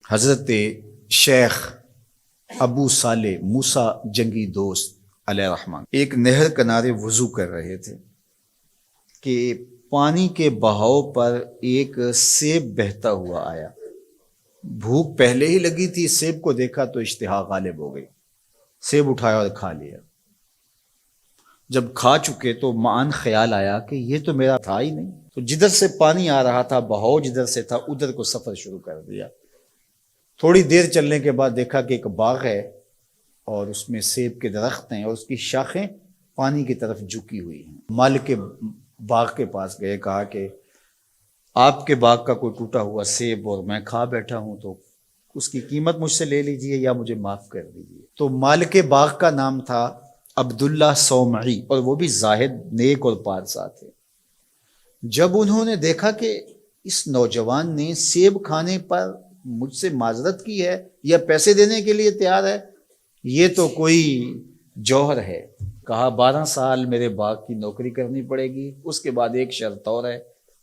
حضرت شیخ ابو صالح موسیٰ جنگی دوست علیہ الرحمن ایک نہر کنارے وضو کر رہے تھے کہ پانی کے بہاؤ پر ایک سیب بہتا ہوا آیا۔ بھوک پہلے ہی لگی تھی، سیب کو دیکھا تو اشتہا غالب ہو گئی، سیب اٹھایا اور کھا لیا۔ جب کھا چکے تو معاً خیال آیا کہ یہ تو میرا تھا ہی نہیں، تو جدھر سے پانی آ رہا تھا، بہاؤ جدھر سے تھا ادھر کو سفر شروع کر دیا۔ تھوڑی دیر چلنے کے بعد دیکھا کہ ایک باغ ہے اور اس میں سیب کے درخت ہیں اور اس کی شاخیں پانی کی طرف جھکی ہوئی ہیں۔ مالک باغ کے پاس گئے، کہا کہ آپ کے باغ کا کوئی ٹوٹا ہوا سیب اور میں کھا بیٹھا ہوں، تو اس کی قیمت مجھ سے لے لیجئے یا مجھے معاف کر دیجئے۔ تو مالک باغ کا نام تھا عبداللہ صومعی، اور وہ بھی زاہد، نیک اور پارسا تھے۔ جب انہوں نے دیکھا کہ اس نوجوان نے سیب کھانے پر مجھ سے معذرت کی ہے یا پیسے دینے کے لیے تیار ہے، یہ تو کوئی جوہر ہے، کہا 12 سال میرے باغ کی نوکری کرنی پڑے گی، اس کے بعد ایک شرط اور ہے،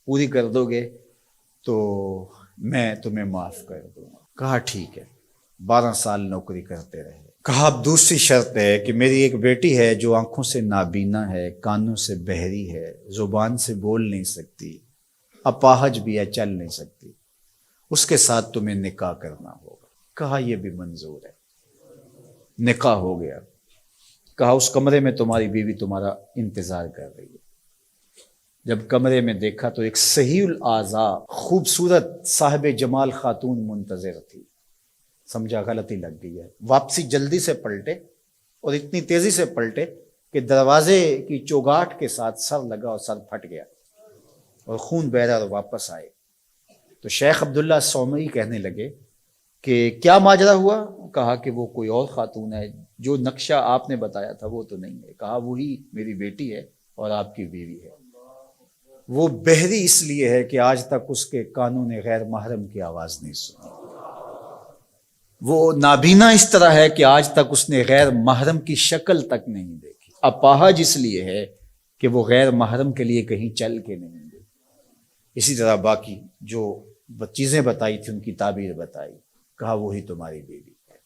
پوری کر دو گے تو میں تمہیں معاف کر دوں گا۔ کہا ٹھیک ہے، 12 سال نوکری کرتے رہے۔ کہا اب دوسری شرط ہے کہ میری ایک بیٹی ہے جو آنکھوں سے نابینا ہے، کانوں سے بہری ہے، زبان سے بول نہیں سکتی، اپاہج بھی ہے، چل نہیں سکتی، اس کے ساتھ تمہیں نکاح کرنا ہوگا۔ کہا یہ بھی منظور ہے۔ نکاح ہو گیا۔ کہا اس کمرے میں تمہاری بیوی تمہارا انتظار کر رہی ہے۔ جب کمرے میں دیکھا تو ایک صحیح الاعضاء خوبصورت صاحب جمال خاتون منتظر تھی۔ سمجھا غلطی لگ گئی ہے، واپسی جلدی سے پلٹے اور اتنی تیزی سے پلٹے کہ دروازے کی چوگاٹ کے ساتھ سر لگا اور سر پھٹ گیا اور خون بہ رہا، اور واپس آئے تو شیخ عبداللہ صومعی کہنے لگے کہ کیا ماجرا ہوا؟ کہا کہ وہ کوئی اور خاتون ہے، جو نقشہ آپ نے بتایا تھا وہ تو نہیں ہے۔ کہا وہی میری بیٹی ہے اور آپ کی بیوی ہے۔ وہ بہری اس لیے ہے کہ آج تک اس کے کانوں نے غیر محرم کی آواز نہیں سنی۔ وہ نابینا اس طرح ہے کہ آج تک اس نے غیر محرم کی شکل تک نہیں دیکھی۔ اپاہج اس لیے ہے کہ وہ غیر محرم کے لیے کہیں چل کے نہیں گئی۔ اسی طرح باقی جو چیزیں بتائی تھی ان کی تعبیر بتائی۔ کہا وہی تمہاری بیوی ہے۔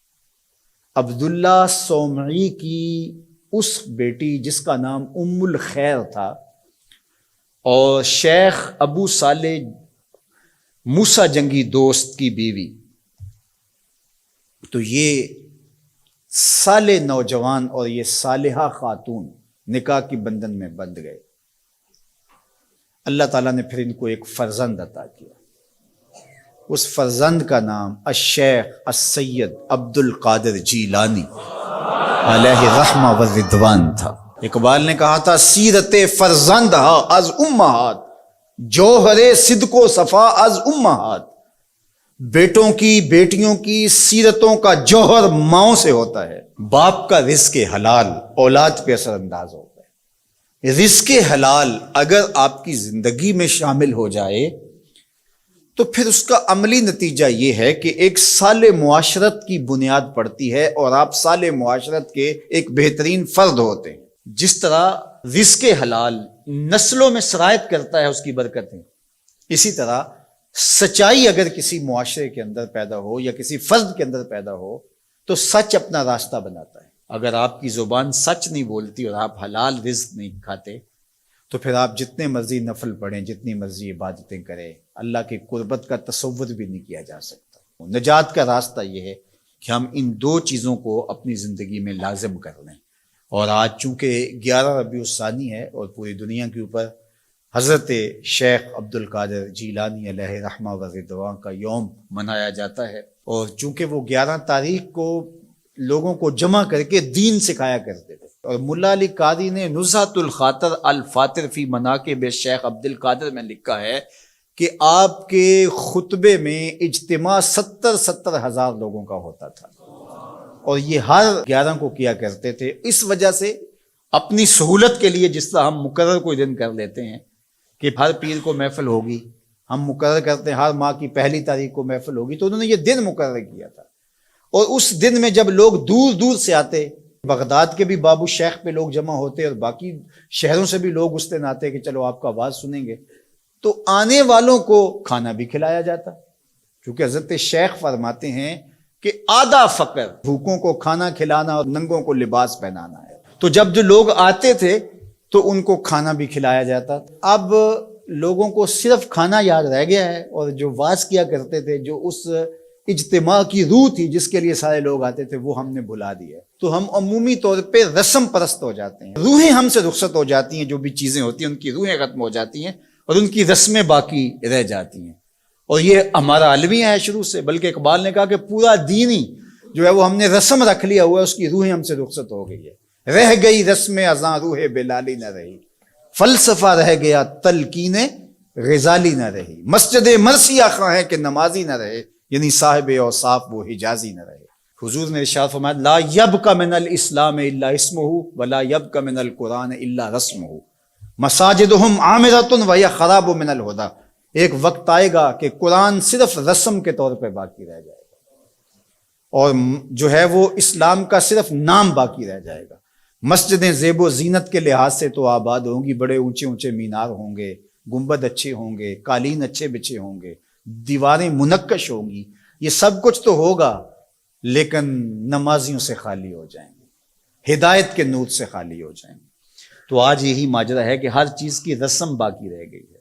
عبداللہ صومعی کی اس بیٹی جس کا نام ام الخیر تھا، اور شیخ ابو صالح موسیٰ جنگی دوست کی بیوی، تو یہ صالح نوجوان اور یہ صالحہ خاتون نکاح کی بندھن میں بندھ گئے۔ اللہ تعالیٰ نے پھر ان کو ایک فرزند عطا کیا۔ اس فرزند کا نام الشیخ السید عبد القادر جیلانی علیہ رحمہ و رضوان تھا۔ اقبال نے کہا تھا سیرت فرزند از امہات، جوہر صدق و صفا از امہات۔ بیٹوں کی بیٹیوں کی سیرتوں کا جوہر ماؤں سے ہوتا ہے۔ باپ کا رزق حلال اولاد پہ اثر انداز ہوتا ہے۔ رزق حلال اگر آپ کی زندگی میں شامل ہو جائے تو پھر اس کا عملی نتیجہ یہ ہے کہ ایک صالح معاشرت کی بنیاد پڑتی ہے اور آپ صالح معاشرت کے ایک بہترین فرد ہوتے ہیں۔ جس طرح رزق حلال نسلوں میں سرایت کرتا ہے اس کی برکتیں، اسی طرح سچائی اگر کسی معاشرے کے اندر پیدا ہو یا کسی فرد کے اندر پیدا ہو تو سچ اپنا راستہ بناتا ہے۔ اگر آپ کی زبان سچ نہیں بولتی اور آپ حلال رزق نہیں کھاتے تو پھر آپ جتنے مرضی نفل پڑھیں، جتنی مرضی عبادتیں کریں، اللہ کی قربت کا تصور بھی نہیں کیا جا سکتا۔ نجات کا راستہ یہ ہے کہ ہم ان دو چیزوں کو اپنی زندگی میں لازم کر لیں۔ اور آج چونکہ 11 ربیع الثانی ہے اور پوری دنیا کے اوپر حضرت شیخ عبد القادر جیلانی علیہ رحمہ و رضوان کا یوم منایا جاتا ہے، اور چونکہ وہ 11 تاریخ کو لوگوں کو جمع کر کے دین سکھایا کرتے تھے، اور ملا علی قاری نے نزہۃ الخاطر الفاطر فی مناقب شیخ عبد القادر میں لکھا ہے کہ آپ کے خطبے میں اجتماع 70 ہزار لوگوں کا ہوتا تھا، اور یہ ہر 11 کو کیا کرتے تھے۔ اس وجہ سے اپنی سہولت کے لیے جس طرح ہم مقرر کوئی دن کر لیتے ہیں کہ ہر پیر کو محفل ہوگی، ہم مقرر کرتے ہیں ہر ماہ کی پہلی تاریخ کو محفل ہوگی، تو انہوں نے یہ دن مقرر کیا تھا۔ اور اس دن میں جب لوگ دور دور سے آتے، بغداد کے بھی بابو شیخ پہ لوگ جمع ہوتے اور باقی شہروں سے بھی لوگ اس دن آتے کہ چلو آپ کا آواز سنیں گے، تو آنے والوں کو کھانا بھی کھلایا جاتا، کیونکہ حضرت شیخ فرماتے ہیں کہ آدھا فقر بھوکوں کو کھانا کھلانا اور ننگوں کو لباس پہنانا ہے۔ تو جب جو لوگ آتے تھے تو ان کو کھانا بھی کھلایا جاتا تھا۔ اب لوگوں کو صرف کھانا یاد رہ گیا ہے، اور جو واز کیا کرتے تھے، جو اس اجتماع کی روح تھی جس کے لیے سارے لوگ آتے تھے، وہ ہم نے بھلا دیا ہے۔ تو ہم عمومی طور پہ رسم پرست ہو جاتے ہیں، روحیں ہم سے رخصت ہو جاتی ہیں، جو بھی چیزیں ہوتی ہیں ان کی روحیں ختم ہو جاتی ہیں اور ان کی رسمیں باقی رہ جاتی ہیں۔ اور یہ ہمارا المیہ ہے شروع سے، بلکہ اقبال نے کہا کہ پورا دین ہی جو ہے وہ ہم نے رسم رکھ لیا ہوا ہے، اس کی روحیں ہم سے رخصت ہو گئی ہے۔ رہ گئی رسم ازاں روح بلالی نہ رہی، فلسفہ رہ گیا تلقین غزالی نہ رہی، مسجد مرثیہ خواہ ہے کہ نمازی نہ رہے، یعنی صاحب اوصاف وہ حجازی نہ رہے۔ حضور نے ارشاد فرمایا لا یبق من الاسلام الا اسمہ ولا یبق من القرآن الا رسمہ مساجدہم عامرۃ وہی خراب من الہدی۔ ایک وقت آئے گا کہ قرآن صرف رسم کے طور پہ باقی رہ جائے گا، اور جو ہے وہ اسلام کا صرف نام باقی رہ جائے گا۔ مسجدیں زیب و زینت کے لحاظ سے تو آباد ہوں گی، بڑے اونچے اونچے مینار ہوں گے، گنبد اچھے ہوں گے، قالین اچھے بچھے ہوں گے، دیواریں منقش ہوں گی، یہ سب کچھ تو ہوگا، لیکن نمازیوں سے خالی ہو جائیں گے، ہدایت کے نور سے خالی ہو جائیں گے۔ تو آج یہی ماجرا ہے کہ ہر چیز کی رسم باقی رہ گئی ہے۔